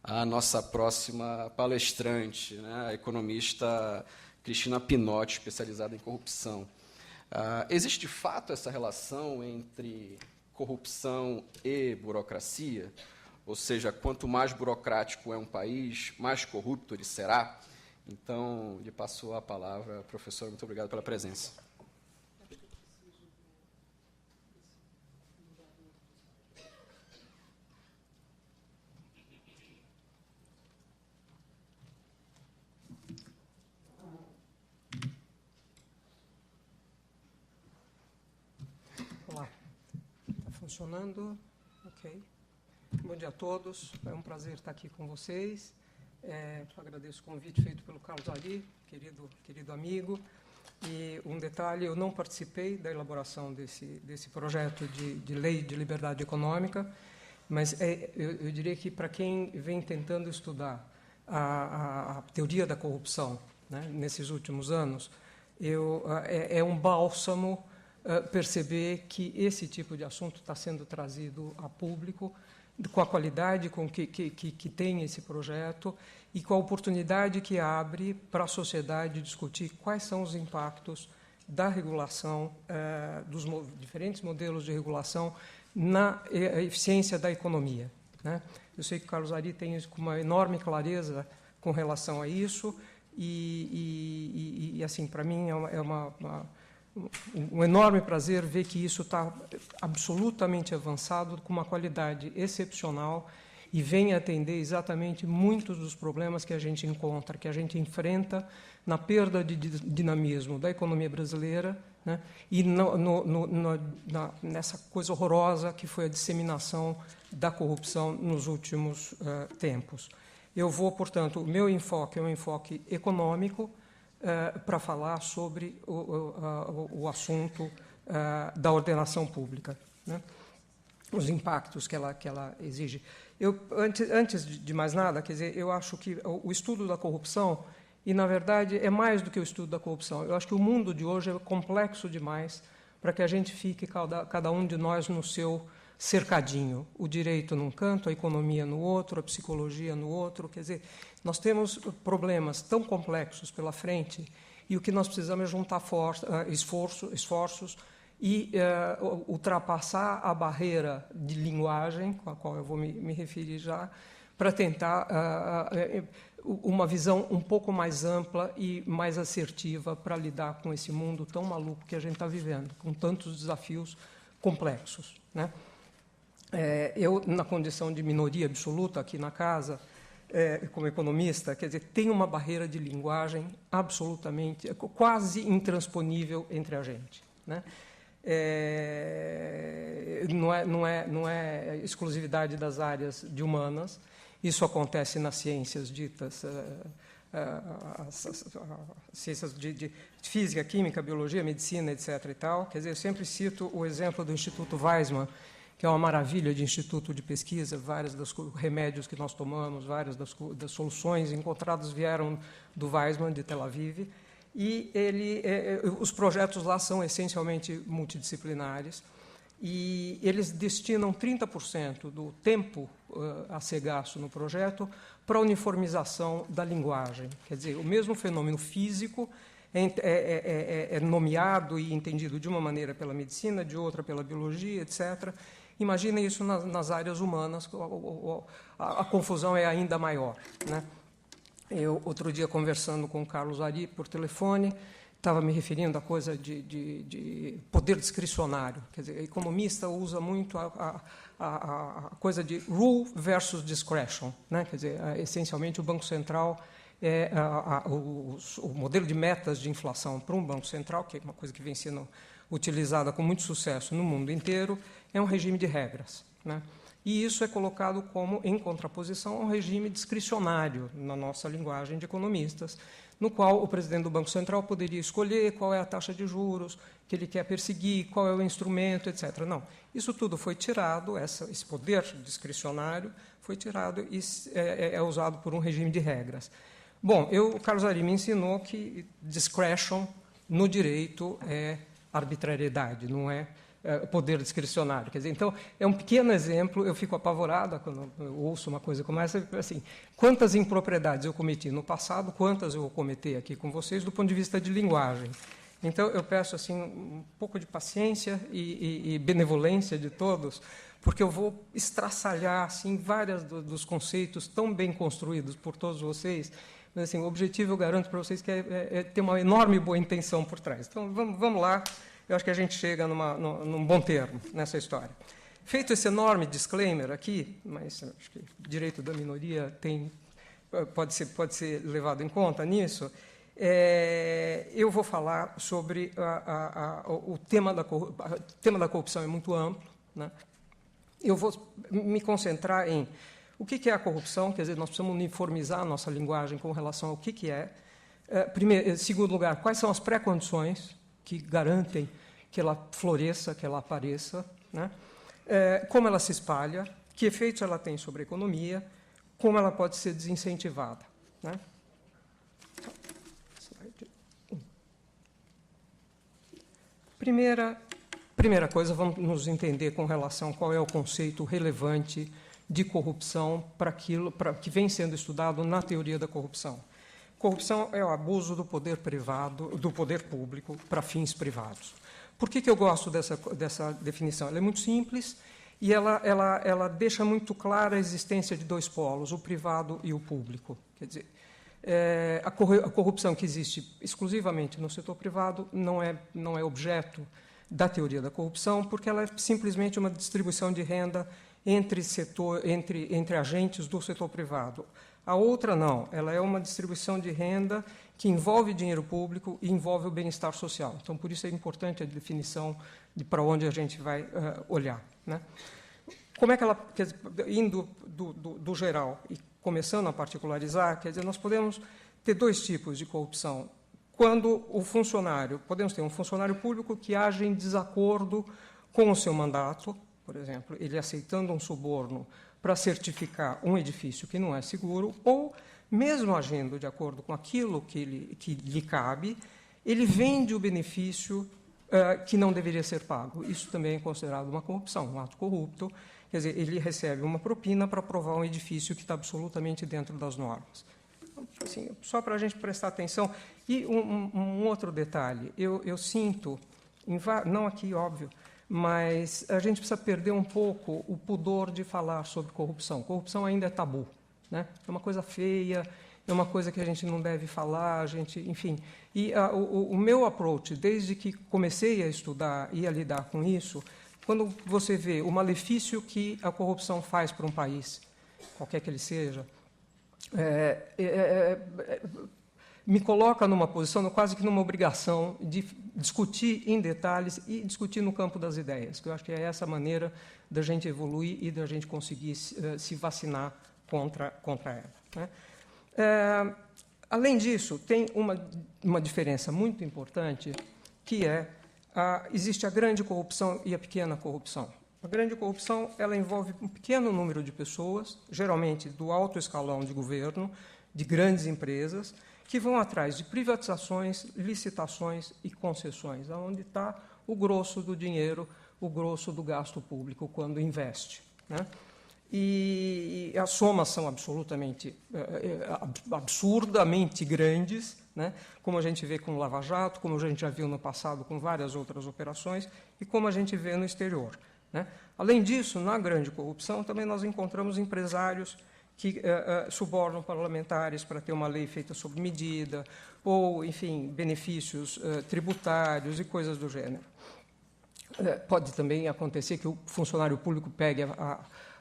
a nossa próxima palestrante, né, a economista Cristina Pinotti, especializada em corrupção. Existe, de fato, essa relação entre corrupção e burocracia? Ou seja, quanto mais burocrático é um país, mais corrupto ele será? Então, lhe passo a palavra, professor. Muito obrigado pela presença. Olá, está funcionando? Ok. Bom dia a todos, é um prazer estar aqui com vocês. Agradeço o convite feito pelo Carlos Ari, querido amigo. E um detalhe, eu não participei da elaboração desse projeto de lei de liberdade econômica, mas eu diria que para quem vem tentando estudar a teoria da corrupção, né, nesses últimos anos, é um bálsamo perceber que esse tipo de assunto está sendo trazido a público com a qualidade com que tem esse projeto e com a oportunidade que abre para a sociedade discutir quais são os impactos da regulação, dos diferentes modelos de regulação na eficiência da economia, né? Eu sei que o Carlos Ari tem uma enorme clareza com relação a isso e assim, para mim é um enorme prazer ver que isso está absolutamente avançado, com uma qualidade excepcional e vem atender exatamente muitos dos problemas que a gente encontra, que a gente enfrenta na perda de dinamismo da economia brasileira, né, e nessa coisa horrorosa que foi a disseminação da corrupção nos últimos tempos. Eu vou, portanto, o meu enfoque é um enfoque econômico, para falar sobre o assunto da ordenação pública, né? Os impactos que ela exige. Antes de mais nada, quer dizer, eu acho que o estudo da corrupção, e, na verdade, é mais do que o estudo da corrupção, eu acho que o mundo de hoje é complexo demais para que a gente fique, cada um de nós, no seu cercadinho, o direito num canto, a economia no outro, a psicologia no outro. Quer dizer, nós temos problemas tão complexos pela frente e o que nós precisamos é juntar esforços e ultrapassar a barreira de linguagem, com a qual eu vou me referir já, para tentar uma visão um pouco mais ampla e mais assertiva para lidar com esse mundo tão maluco que a gente está vivendo, com tantos desafios complexos, né? Eu, na condição de minoria absoluta aqui na casa, como economista, quer dizer, tem uma barreira de linguagem absolutamente, quase intransponível entre a gente, né? Não é exclusividade das áreas de humanas, isso acontece nas ciências ditas, ciências de física, química, biologia, medicina, etc. e tal. Quer dizer, eu sempre cito o exemplo do Instituto Weizmann, que é uma maravilha de instituto de pesquisa. Vários dos remédios que nós tomamos, várias das soluções encontradas vieram do Weizmann, de Tel Aviv, e os projetos lá são essencialmente multidisciplinares, e eles destinam 30% do tempo a ser gasto no projeto para a uniformização da linguagem. Quer dizer, o mesmo fenômeno físico é nomeado e entendido de uma maneira pela medicina, de outra pela biologia, etc. Imaginem isso nas áreas humanas, a confusão é ainda maior, né? Eu, outro dia, conversando com o Carlos Ari por telefone, estava me referindo à coisa de poder discricionário. Quer dizer, a economista usa muito a coisa de rule versus discretion, né? Quer dizer, essencialmente, o Banco Central o modelo de metas de inflação para um Banco Central, que é uma coisa que vem sendo utilizada com muito sucesso no mundo inteiro, é um regime de regras, né? E isso é colocado como em contraposição a um regime discricionário, na nossa linguagem de economistas, no qual o presidente do Banco Central poderia escolher qual é a taxa de juros que ele quer perseguir, qual é o instrumento, etc. Não, isso tudo foi tirado, esse poder discricionário foi tirado e é usado por um regime de regras. Bom, o Carlos Ari me ensinou que discretion no direito é arbitrariedade, não é poder discricionário. Quer dizer, então, é um pequeno exemplo, eu fico apavorada quando eu ouço uma coisa como essa, assim, quantas impropriedades eu cometi no passado, quantas eu vou cometer aqui com vocês do ponto de vista de linguagem. Então, eu peço assim, um pouco de paciência e benevolência de todos, porque eu vou estraçalhar assim, vários dos conceitos tão bem construídos por todos vocês. Mas, assim, o objetivo, eu garanto para vocês, que é ter uma enorme boa intenção por trás. Então, vamos lá. Eu acho que a gente chega num bom termo nessa história. Feito esse enorme disclaimer aqui, mas acho que o direito da minoria pode ser levado em conta nisso, eu vou falar sobre o tema da corrupção. É muito amplo, né? Eu vou me concentrar em o que é a corrupção, quer dizer, nós precisamos uniformizar a nossa linguagem com relação ao que é. Em segundo lugar, quais são as pré-condições que garantem que ela floresça, que ela apareça, né? Como ela se espalha, que efeitos ela tem sobre a economia, como ela pode ser desincentivada, né? Primeira coisa, vamos nos entender com relação a qual é o conceito relevante de corrupção para que vem sendo estudado na teoria da corrupção. Corrupção é o abuso do poder privado, do poder público, para fins privados. Por que eu gosto dessa definição? Ela é muito simples e ela deixa muito clara a existência de dois polos, o privado e o público. Quer dizer, a corrupção que existe exclusivamente no setor privado não é objeto da teoria da corrupção, porque ela é simplesmente uma distribuição de renda entre agentes do setor privado. A outra não, ela é uma distribuição de renda que envolve dinheiro público e envolve o bem-estar social. Então, por isso é importante a definição de para onde a gente vai olhar, né? Como é que ela, quer dizer, indo do geral e começando a particularizar, quer dizer, nós podemos ter dois tipos de corrupção. Quando podemos ter um funcionário público que age em desacordo com o seu mandato, por exemplo, ele aceitando um suborno para certificar um edifício que não é seguro, ou, mesmo agindo de acordo com aquilo que lhe cabe, ele vende o benefício que não deveria ser pago. Isso também é considerado uma corrupção, um ato corrupto. Quer dizer, ele recebe uma propina para provar um edifício que está absolutamente dentro das normas. Assim, só para a gente prestar atenção. E um outro detalhe, eu sinto, não aqui, óbvio, mas a gente precisa perder um pouco o pudor de falar sobre corrupção. Corrupção ainda é tabu, né? É uma coisa feia, é uma coisa que a gente não deve falar, enfim. E o meu approach, desde que comecei a estudar e a lidar com isso, quando você vê o malefício que a corrupção faz para um país, qualquer que ele seja, me coloca numa posição, quase que numa obrigação de discutir em detalhes e discutir no campo das ideias, que eu acho que é essa maneira da gente evoluir e da gente conseguir se vacinar contra ela, né? Além disso, tem uma diferença muito importante, que existe a grande corrupção e a pequena corrupção. A grande corrupção ela envolve um pequeno número de pessoas, geralmente do alto escalão de governo, de grandes empresas, que vão atrás de privatizações, licitações e concessões, onde está o grosso do dinheiro, o grosso do gasto público quando investe, né? E as somas são absurdamente grandes, né? Como a gente vê com o Lava Jato, como a gente já viu no passado com várias outras operações e como a gente vê no exterior, né? Além disso, na grande corrupção, também nós encontramos empresários que subornam parlamentares para ter uma lei feita sob medida, ou, enfim, benefícios tributários e coisas do gênero. Pode também acontecer que o funcionário público pegue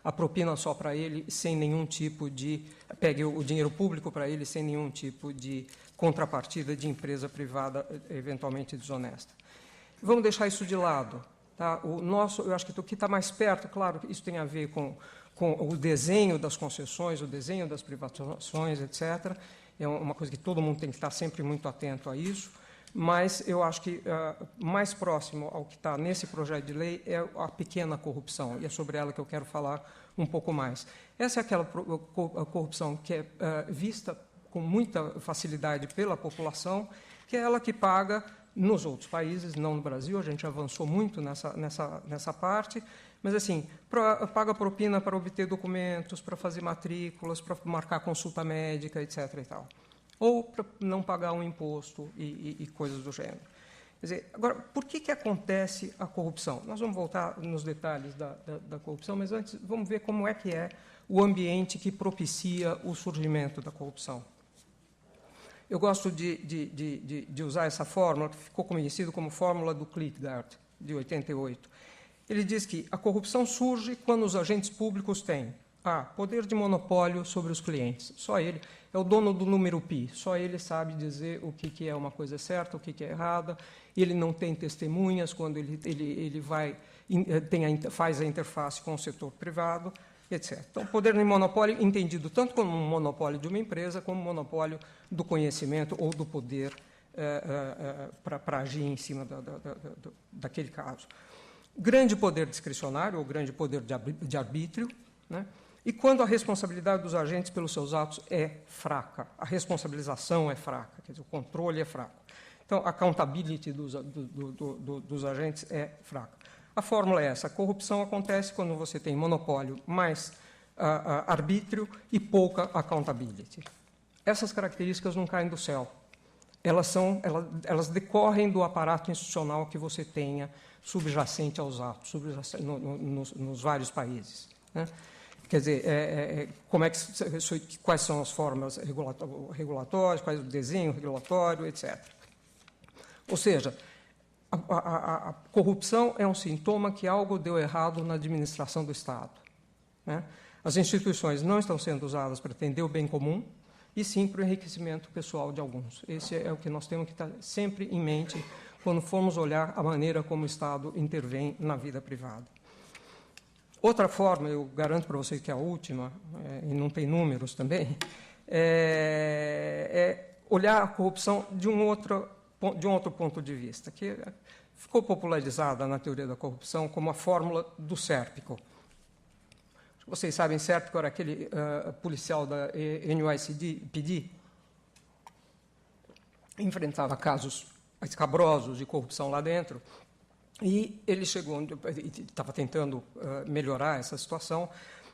a propina só para ele, sem nenhum tipo de... pegue o dinheiro público para ele, sem nenhum tipo de contrapartida de empresa privada eventualmente desonesta. Vamos deixar isso de lado, tá? Eu acho que o que está mais perto, claro, isso tem a ver com o desenho das concessões, o desenho das privatizações, etc. É uma coisa que todo mundo tem que estar sempre muito atento a isso, mas eu acho que mais próximo ao que está nesse projeto de lei é a pequena corrupção, e é sobre ela que eu quero falar um pouco mais. Essa é aquela corrupção que é vista com muita facilidade pela população, que é ela que paga nos outros países, não no Brasil, a gente avançou muito nessa parte, mas, assim, paga propina para obter documentos, para fazer matrículas, para marcar consulta médica, etc. e tal. Ou para não pagar um imposto e coisas do gênero. Quer dizer, agora, por que acontece a corrupção? Nós vamos voltar nos detalhes da corrupção, mas antes vamos ver como é que é o ambiente que propicia o surgimento da corrupção. Eu gosto de usar essa fórmula, que ficou conhecida como fórmula do Klitgaard, de 88. Ele diz que a corrupção surge quando os agentes públicos têm poder de monopólio sobre os clientes. Só ele é o dono do número π, só ele sabe dizer o que é uma coisa certa, o que é errada. Ele não tem testemunhas quando ele faz a interface com o setor privado, etc. Então, poder de monopólio entendido tanto como um monopólio de uma empresa, como um monopólio do conhecimento ou do poder para agir em cima daquele caso. Grande poder discricionário ou grande poder de arbítrio, né? E quando a responsabilidade dos agentes pelos seus atos é fraca, a responsabilização é fraca, quer dizer, o controle é fraco. Então, a accountability dos agentes é fraca. A fórmula é essa: a corrupção acontece quando você tem monopólio mais arbítrio e pouca accountability. Essas características não caem do céu. Elas decorrem do aparato institucional que você tenha subjacente aos atos, nos vários países, né? Quer dizer, quais são as formas regulatórias, quais o desenho regulatório, etc. Ou seja, a corrupção é um sintoma que algo deu errado na administração do Estado, né? As instituições não estão sendo usadas para atender o bem comum, e sim para o enriquecimento pessoal de alguns. Esse é o que nós temos que estar sempre em mente quando formos olhar a maneira como o Estado intervém na vida privada. Outra forma, eu garanto para vocês que é a última, e não tem números também, é olhar a corrupção de um outro ponto de vista, que ficou popularizada na teoria da corrupção como a fórmula do Sérpico. Vocês sabem, Sérpico era aquele policial da NYPD, enfrentava casos escabrosos de corrupção lá dentro, e ele estava tentando melhorar essa situação,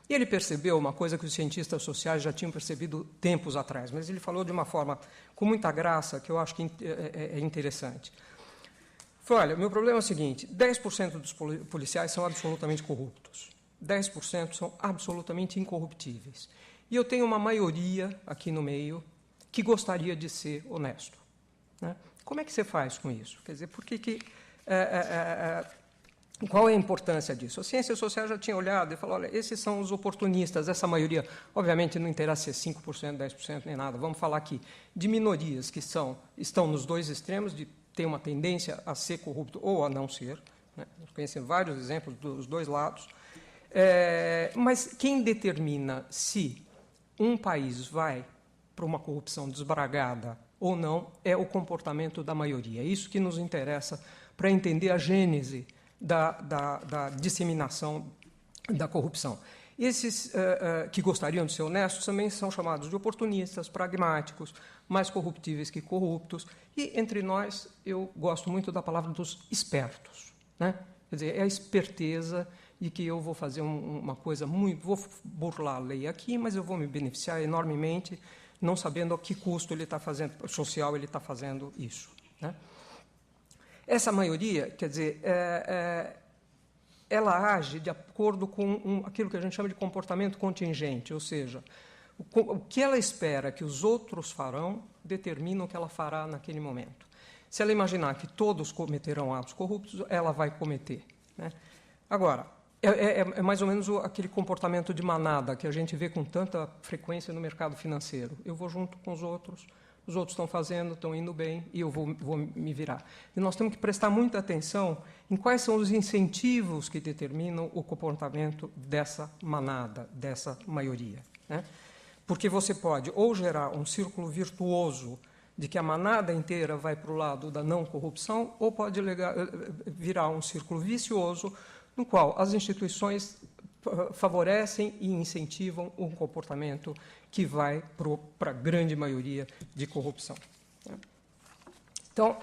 e ele percebeu uma coisa que os cientistas sociais já tinham percebido tempos atrás, mas ele falou de uma forma com muita graça, que eu acho que é interessante. Falou: olha, meu problema é o seguinte, 10% dos policiais são absolutamente corruptos, 10% são absolutamente incorruptíveis, e eu tenho uma maioria aqui no meio que gostaria de ser honesto, né? Como é que você faz com isso? Quer dizer, qual é a importância disso? A ciência social já tinha olhado e falou: olha, esses são os oportunistas, essa maioria. Obviamente, não interessa ser 5%, 10%, nem nada. Vamos falar aqui de minorias que estão nos dois extremos, de ter uma tendência a ser corrupto ou a não ser, né? Nós conhecemos vários exemplos dos dois lados. Mas quem determina se um país vai para uma corrupção desbragada ou não é o comportamento da maioria. É isso que nos interessa para entender a gênese da disseminação da corrupção. Esses que gostariam de ser honestos também são chamados de oportunistas, pragmáticos, mais corruptíveis que corruptos. E, entre nós, eu gosto muito da palavra dos espertos, né? Quer dizer, é a esperteza de que eu vou fazer uma coisa vou burlar a lei aqui, mas eu vou me beneficiar enormemente, não sabendo a que custo social ele está fazendo isso, né? Essa maioria, quer dizer, ela age de acordo com aquilo que a gente chama de comportamento contingente, ou seja, o que ela espera que os outros farão determina o que ela fará naquele momento. Se ela imaginar que todos cometerão atos corruptos, ela vai cometer, né? Agora, é mais ou menos aquele comportamento de manada que a gente vê com tanta frequência no mercado financeiro. Eu vou junto com os outros estão fazendo, estão indo bem, e eu vou me virar. E nós temos que prestar muita atenção em quais são os incentivos que determinam o comportamento dessa manada, dessa maioria, né? Porque você pode ou gerar um círculo virtuoso de que a manada inteira vai para o lado da não corrupção, ou pode virar um círculo vicioso no qual as instituições favorecem e incentivam um comportamento que vai para a grande maioria de corrupção. Então,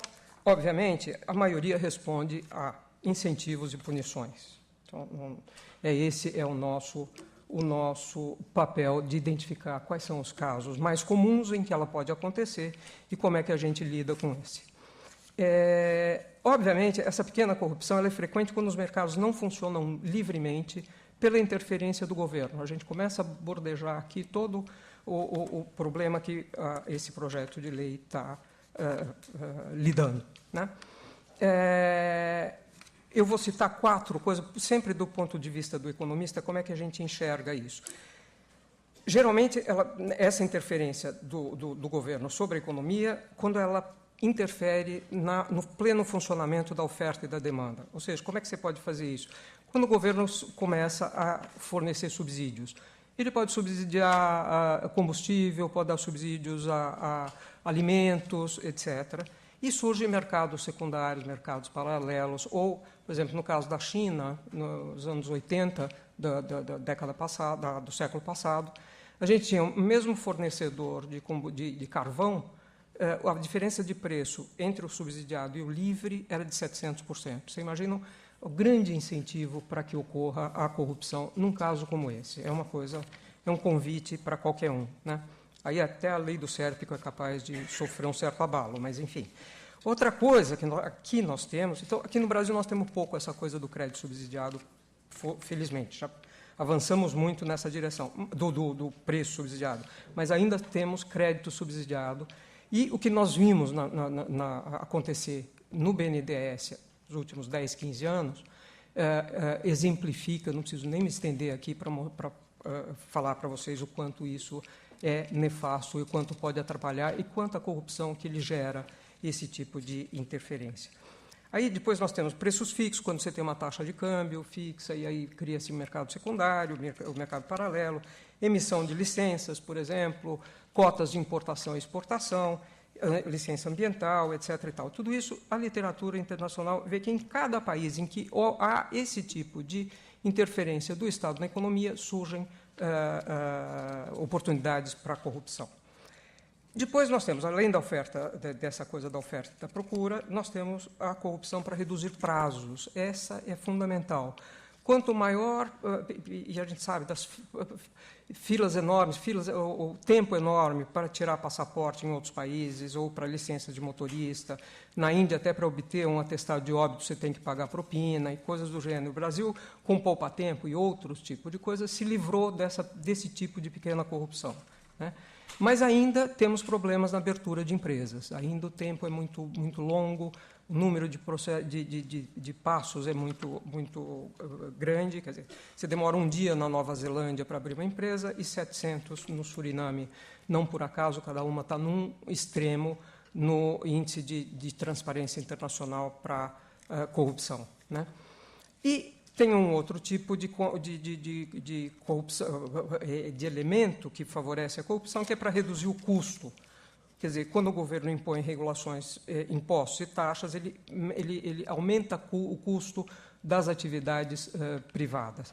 Obviamente, a maioria responde a incentivos e punições. Então, esse é o nosso papel de identificar quais são os casos mais comuns em que ela pode acontecer e como é que a gente lida com esse. Obviamente, essa pequena corrupção ela é frequente quando os mercados não funcionam livremente pela interferência do governo. A gente começa a bordejar aqui todo o problema que esse projeto de lei está lidando, né? Eu vou citar 4 coisas, sempre do ponto de vista do economista, como é que a gente enxerga isso. Geralmente, essa interferência do governo sobre a economia, quando ela interfere no pleno funcionamento da oferta e da demanda. Ou seja, como é que você pode fazer isso? Quando o governo começa a fornecer subsídios, ele pode subsidiar combustível, pode dar subsídios a alimentos, etc., e surgem mercados secundários, mercados paralelos, ou, por exemplo, no caso da China, nos anos 80 da década passada, do século passado, a gente tinha o mesmo fornecedor de carvão, a diferença de preço entre o subsidiado e o livre era de 700%. Você imagina o grande incentivo para que ocorra a corrupção num caso como esse. É um convite para qualquer um, né? Aí até a lei do Sérpico é capaz de sofrer um certo abalo, mas enfim. Outra coisa que aqui nós temos, então aqui no Brasil nós temos pouco essa coisa do crédito subsidiado, felizmente, já avançamos muito nessa direção, do preço subsidiado, mas ainda temos crédito subsidiado, e o que nós vimos acontecer no BNDES nos últimos 10, 15 anos, exemplifica, não preciso nem me estender aqui para falar para vocês o quanto isso é nefasto e o quanto pode atrapalhar e quanta corrupção que ele gera esse tipo de interferência. Aí depois nós temos preços fixos, quando você tem uma taxa de câmbio fixa, e aí cria-se mercado secundário, o mercado paralelo, emissão de licenças, por exemplo, cotas de importação e exportação, licença ambiental, etc. e tal. Tudo isso, a literatura internacional vê que em cada país em que há esse tipo de interferência do Estado na economia, surgem oportunidades para a corrupção. Depois nós temos, além da oferta, dessa coisa da oferta e da procura, nós temos a corrupção para reduzir prazos. Essa é fundamental. Quanto maior, e a gente sabe das filas enormes, o tempo enorme para tirar passaporte em outros países ou para licença de motorista. Na Índia, até para obter um atestado de óbito, você tem que pagar propina e coisas do gênero. O Brasil, com poupa-tempo e outros tipos de coisas, se livrou desse tipo de pequena corrupção, né? Mas ainda temos problemas na abertura de empresas. Ainda o tempo é muito, muito longo, o número de passos é muito grande. Quer dizer, você demora um dia na Nova Zelândia para abrir uma empresa e 700 no Suriname. Não por acaso, cada uma está num extremo no índice de transparência internacional para corrupção, né? E tem um outro tipo de corrupção, de elemento que favorece a corrupção, que é para reduzir o custo. Quer dizer, quando o governo impõe regulações, impostos e taxas, ele aumenta o custo das atividades privadas.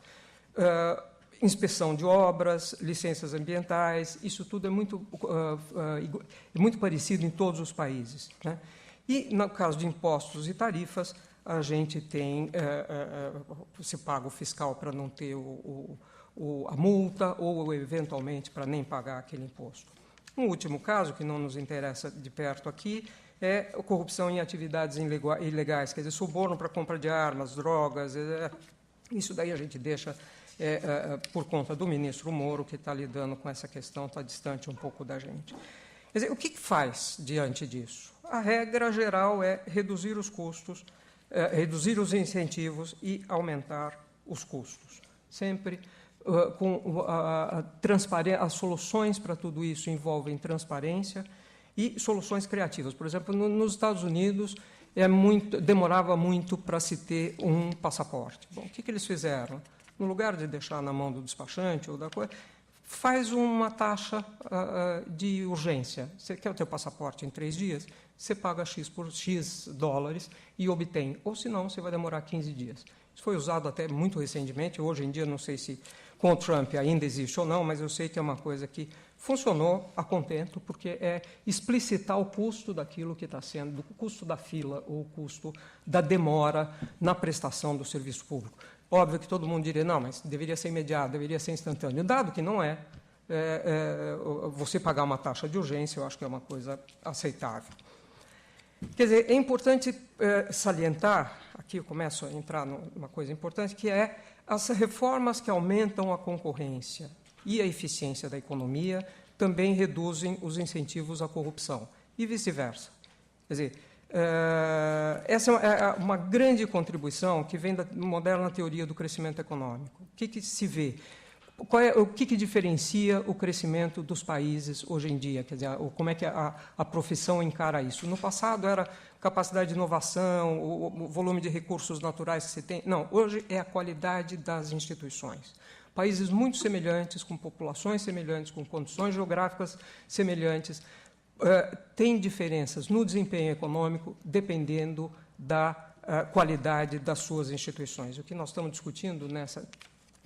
Inspeção de obras, licenças ambientais, isso tudo é muito parecido em todos os países, né? E, no caso de impostos e tarifas, a gente tem, se paga o fiscal para não ter a multa ou, eventualmente, para nem pagar aquele imposto. Um último caso, que não nos interessa de perto aqui, é a corrupção em atividades ilegais, quer dizer, suborno para compra de armas, drogas. Isso daí a gente deixa por conta do ministro Moro, que está lidando com essa questão, está distante um pouco da gente. Quer dizer, o que faz diante disso? A regra geral é reduzir os custos, reduzir os incentivos e aumentar os custos. Sempre com as soluções para tudo isso envolvem transparência e soluções criativas. Por exemplo, nos Estados Unidos demorava muito para se ter um passaporte. Bom, o que eles fizeram? No lugar de deixar na mão do despachante ou da coisa, faz uma taxa de urgência. Você quer o teu passaporte em 3 dias? Você paga X por X dólares e obtém. Ou, senão, você vai demorar 15 dias. Isso foi usado até muito recentemente. Hoje em dia, não sei se com o Trump ainda existe ou não, mas eu sei que é uma coisa que funcionou a contento, porque é explicitar o custo daquilo que está sendo, o custo da fila ou o custo da demora na prestação do serviço público. Óbvio que todo mundo diria, não, mas deveria ser imediato, deveria ser instantâneo. Dado que não é, você pagar uma taxa de urgência, eu acho que é uma coisa aceitável. Quer dizer, é importante salientar, aqui eu começo a entrar numa coisa importante, que é as reformas que aumentam a concorrência e a eficiência da economia também reduzem os incentivos à corrupção, e vice-versa. Quer dizer, essa é uma grande contribuição que vem da moderna teoria do crescimento econômico. O que se vê? O que diferencia o crescimento dos países hoje em dia? Quer dizer, como é que a profissão encara isso? No passado era capacidade de inovação, o volume de recursos naturais que você tem. Não, hoje é a qualidade das instituições. Países muito semelhantes, com populações semelhantes, com condições geográficas semelhantes, têm diferenças no desempenho econômico dependendo da qualidade das suas instituições. O que nós estamos discutindo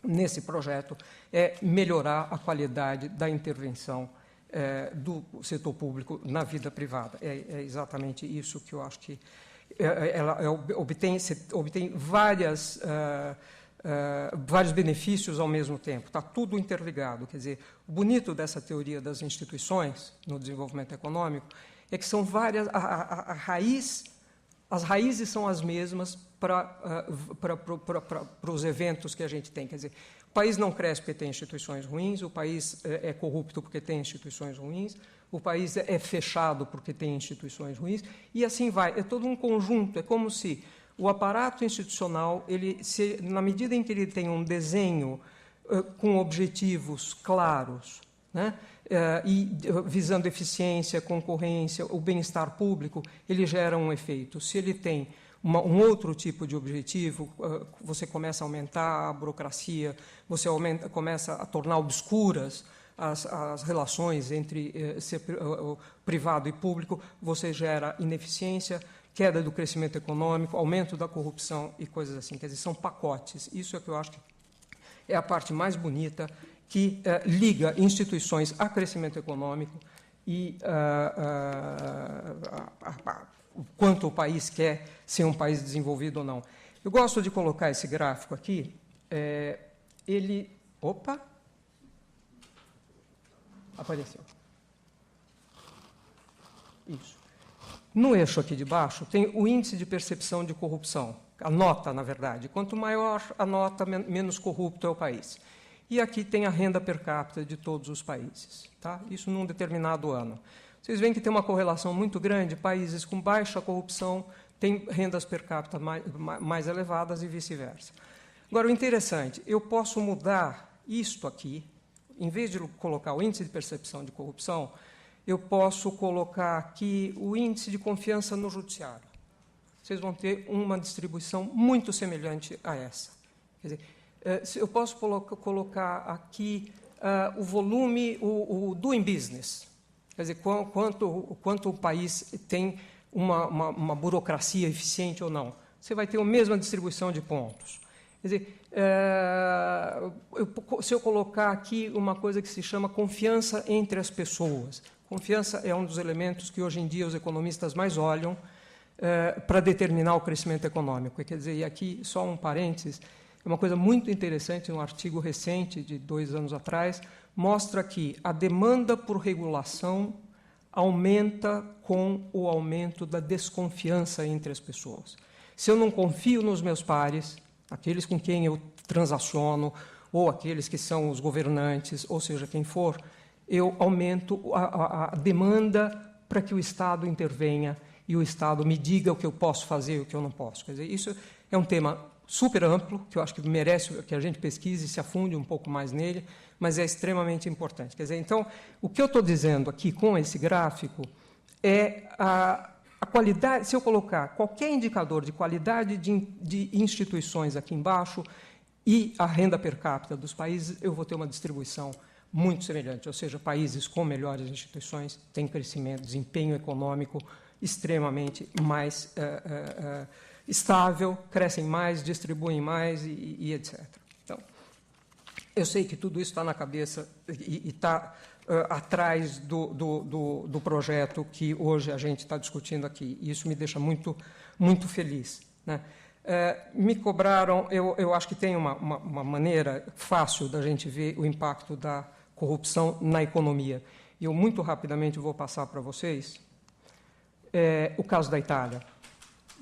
nesse projeto é melhorar a qualidade da intervenção do setor público na vida privada. É exatamente isso que eu acho que ela obtém vários benefícios ao mesmo tempo. Está tudo interligado. Quer dizer, o bonito dessa teoria das instituições no desenvolvimento econômico é que são várias. As raízes são as mesmas para os eventos que a gente tem. Quer dizer, o país não cresce porque tem instituições ruins, o país é corrupto porque tem instituições ruins, o país é fechado porque tem instituições ruins, e assim vai. É todo um conjunto, é como se o aparato institucional, na medida em que ele tem um desenho com objetivos claros, né, e visando eficiência, concorrência, o bem-estar público, ele gera um efeito. Se ele tem um outro tipo de objetivo, você começa a aumentar a burocracia, você começa a tornar obscuras as relações entre privado e público, você gera ineficiência, queda do crescimento econômico, aumento da corrupção e coisas assim. Quer dizer, são pacotes. Isso é que eu acho que é a parte mais bonita que liga instituições a crescimento econômico e quanto o país quer ser um país desenvolvido ou não. Eu gosto de colocar esse gráfico aqui. Opa! Apareceu. Isso. No eixo aqui de baixo tem o índice de percepção de corrupção, a nota, na verdade. Quanto maior a nota, menos corrupto é o país. E aqui tem a renda per capita de todos os países. Tá? Isso num determinado ano. Vocês veem que tem uma correlação muito grande. Países com baixa corrupção têm rendas per capita mais elevadas e vice-versa. Agora, o interessante, eu posso mudar isto aqui. Em vez de colocar o índice de percepção de corrupção, eu posso colocar aqui o índice de confiança no judiciário. Vocês vão ter uma distribuição muito semelhante a essa. Quer dizer, eu posso colocar aqui o volume, o doing business. Quer dizer, quanto o país tem uma burocracia eficiente ou não. Você vai ter a mesma distribuição de pontos. Quer dizer, se eu colocar aqui uma coisa que se chama confiança entre as pessoas. Confiança é um dos elementos que hoje em dia os economistas mais olham para determinar o crescimento econômico. Quer dizer, e aqui só um parênteses, é uma coisa muito interessante, um artigo recente de 2 anos atrás, mostra que a demanda por regulação aumenta com o aumento da desconfiança entre as pessoas. Se eu não confio nos meus pares, aqueles com quem eu transaciono, ou aqueles que são os governantes, ou seja, quem for, eu aumento a demanda para que o Estado intervenha e o Estado me diga o que eu posso fazer e o que eu não posso. Quer dizer, isso é um tema super amplo, que eu acho que merece que a gente pesquise e se afunde um pouco mais nele, mas é extremamente importante. Quer dizer, então, o que eu estou dizendo aqui com esse gráfico é a qualidade. Se eu colocar qualquer indicador de qualidade de instituições aqui embaixo e a renda per capita dos países, eu vou ter uma distribuição muito semelhante, ou seja, países com melhores instituições têm crescimento, desempenho econômico extremamente mais estável, crescem mais, distribuem mais e etc. Então, Eu sei que tudo isso está na cabeça e está atrás do projeto que hoje a gente está discutindo aqui. E isso me deixa muito, muito feliz, né? Me cobraram, eu acho que tem uma maneira fácil da gente ver o impacto da corrupção na economia. E eu muito rapidamente vou passar para vocês o caso da Itália,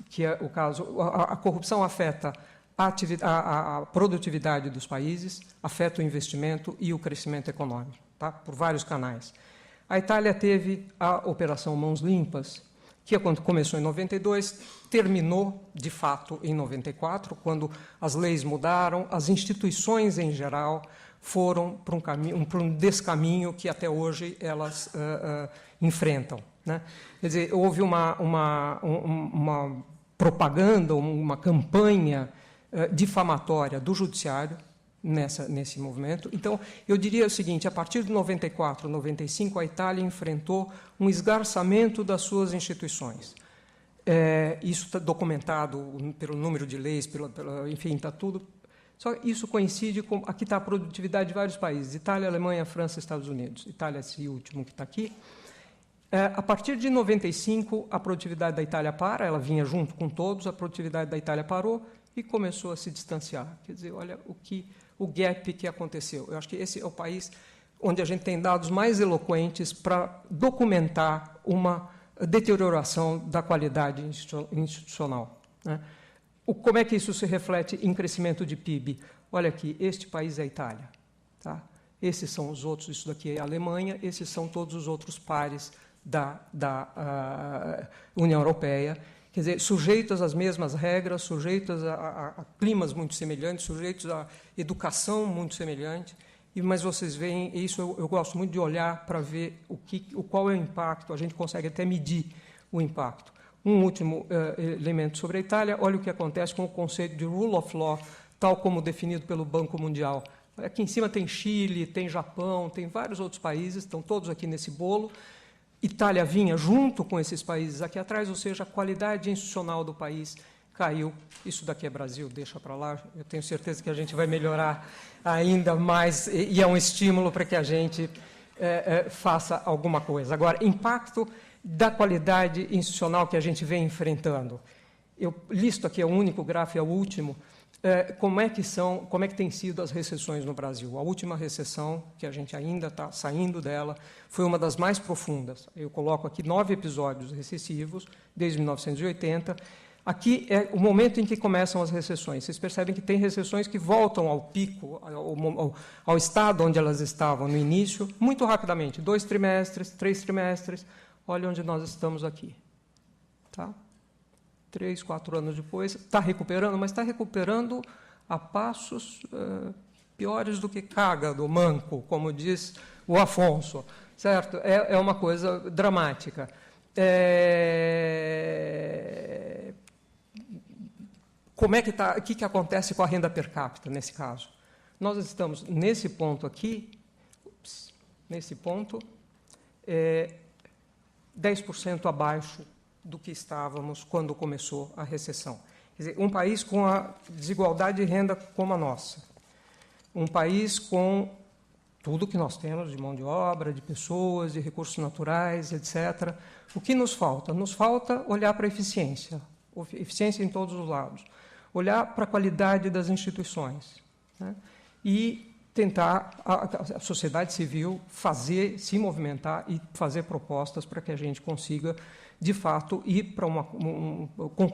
que é o caso, a corrupção afeta a produtividade dos países, afeta o investimento e o crescimento econômico, tá? Por vários canais. A Itália teve a Operação Mãos Limpas, que quando começou em 92, terminou, de fato, em 94, quando as leis mudaram, as instituições, em geral, foram para um descaminho que até hoje elas enfrentam, né? Quer dizer, houve uma propaganda, uma campanha difamatória do judiciário nesse movimento. Então, eu diria o seguinte, a partir de 94, 95, a Itália enfrentou um esgarçamento das suas instituições. Isso está documentado pelo número de leis, enfim, está tudo. Só isso coincide com... Aqui está a produtividade de vários países, Itália, Alemanha, França, Estados Unidos. Itália é esse último que está aqui. A partir de 95, a produtividade da Itália para, ela vinha junto com todos, a produtividade da Itália parou e começou a se distanciar. Quer dizer, olha o gap que aconteceu. Eu acho que esse é o país onde a gente tem dados mais eloquentes para documentar uma deterioração da qualidade institucional, né? Como é que isso se reflete em crescimento de PIB? Olha aqui, este país é a Itália, tá? Esses são os outros, isso daqui é a Alemanha, esses são todos os outros pares da União Europeia. Quer dizer, sujeitos às mesmas regras, sujeitos a climas muito semelhantes, sujeitos a educação muito semelhante. Mas vocês veem, isso eu gosto muito de olhar para ver qual é o impacto, a gente consegue até medir o impacto. Um último elemento sobre a Itália, olha o que acontece com o conceito de rule of law, tal como definido pelo Banco Mundial. Aqui em cima tem Chile, tem Japão, tem vários outros países, estão todos aqui nesse bolo. Itália vinha junto com esses países aqui atrás, ou seja, a qualidade institucional do país caiu. Isso daqui é Brasil, deixa para lá. Eu tenho certeza que a gente vai melhorar ainda mais e é um estímulo para que a gente faça alguma coisa. Agora, impacto da qualidade institucional que a gente vem enfrentando. Eu listo aqui, é o único gráfico, é o último. Como é que têm sido as recessões no Brasil? A última recessão, que a gente ainda está saindo dela, foi uma das mais profundas. Eu coloco aqui 9 episódios recessivos, desde 1980. Aqui é o momento em que começam as recessões. Vocês percebem que tem recessões que voltam ao pico, ao estado onde elas estavam no início, muito rapidamente, 2 trimestres, 3 trimestres. Olha onde nós estamos aqui. Tá? 3, 4 anos depois, está recuperando, mas está recuperando a passos piores do que caga do manco, como diz o Afonso, certo? É uma coisa dramática. Como é que está? O que acontece com a renda per capita nesse caso? Nós estamos nesse ponto aqui, nesse ponto, 10% abaixo do que estávamos quando começou a recessão. Quer dizer, um país com a desigualdade de renda como a nossa, um país com tudo que nós temos de mão de obra, de pessoas, de recursos naturais, etc. O que nos falta? Nos falta olhar para a eficiência em todos os lados, olhar para a qualidade das instituições, né? E tentar, a sociedade civil, se movimentar e fazer propostas para que a gente consiga, de fato, ir para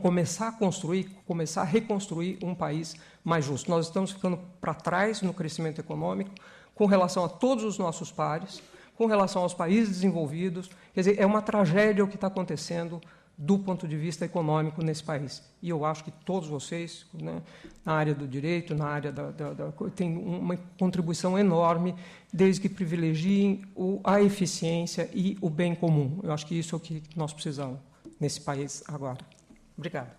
começar a reconstruir um país mais justo. Nós estamos ficando para trás no crescimento econômico com relação a todos os nossos pares, com relação aos países desenvolvidos. Quer dizer, é uma tragédia o que está acontecendo do ponto de vista econômico nesse país. E eu acho que todos vocês, né, na área do direito, na área têm uma contribuição enorme, desde que privilegiem a eficiência e o bem comum. Eu acho que isso é o que nós precisamos nesse país agora. Obrigado.